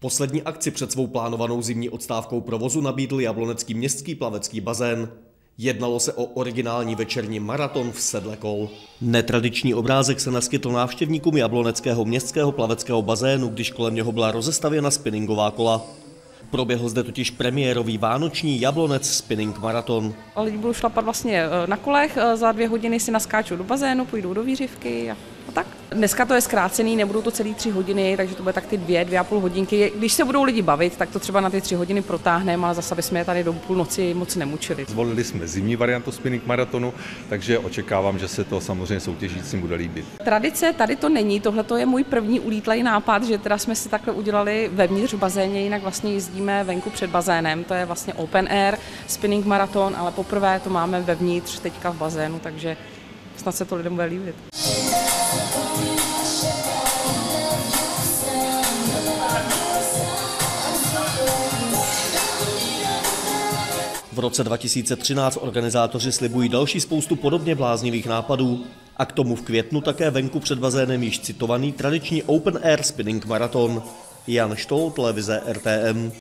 Poslední akci před svou plánovanou zimní odstávkou provozu nabídl jablonecký městský plavecký bazén. Jednalo se o originální večerní maraton v sedle kol. Netradiční obrázek se naskytl návštěvníkům jabloneckého městského plaveckého bazénu, když kolem něho byla rozestavěna spinningová kola. Proběhl zde totiž premiérový vánoční Jablonec spinning maraton. Lidi budou šlapat vlastně na kolech, za 2 hodiny si naskáčou do bazénu, půjdou do výřivky a tak. Dneska to je zkrácený, nebudou to celý 3 hodiny, takže to bude tak ty 2,5 hodinky. Když se budou lidi bavit, tak to třeba na ty 3 hodiny protáhneme, ale zase bychom je tady do půlnoci moc nemučili. Zvolili jsme zimní variantu spinning maratonu, takže očekávám, že se to samozřejmě soutěžícím bude líbit. Tradice tady to není, tohle je můj první ulítlej nápad, že teda jsme si takhle udělali vevnitř v bazéně, jinak vlastně jezdíme venku před bazénem, to je vlastně open air spinning maraton, ale poprvé to máme vevnitř teďka v bazénu, takže snad se to lidem bude líbit. V roce 2013 organizátoři slibují další spoustu podobně bláznivých nápadů a k tomu v květnu také venku před bazénem již citovaný tradiční open air spinning maraton. Jan Štol, televize RTM.